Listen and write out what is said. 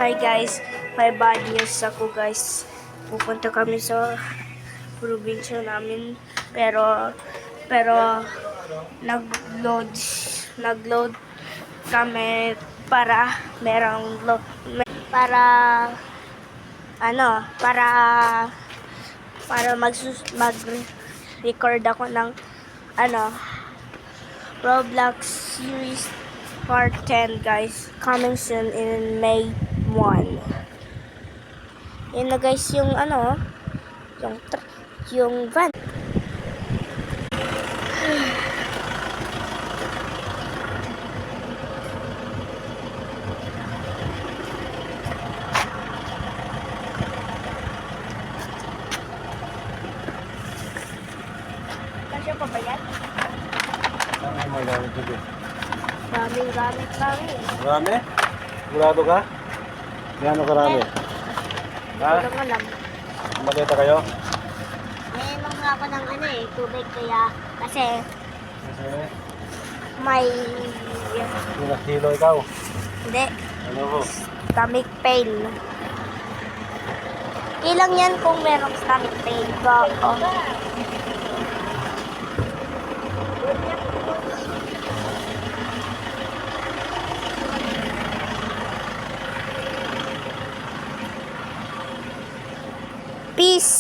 Hi guys, may bad news ako guys. Pupunta kami sa probinsya namin pero nag-load kami para para para mag-record ako ng Roblox series part 10 guys, coming soon in May 1. Yun na guys yung yung van. Kasya pa ba yan? Saan ang mga gamit dito? Daming gamit namin. Marami? Sigurado ka? Gano'n karami? Ha? Hindi ko lang alam. Maleta kayo? Nainom nga ako ng tubig kaya kasi Kasi may pinaghilo ikaw. hindi, Ano po? stomach pain. Ilang yan kung merong stomach pain ko. Peace.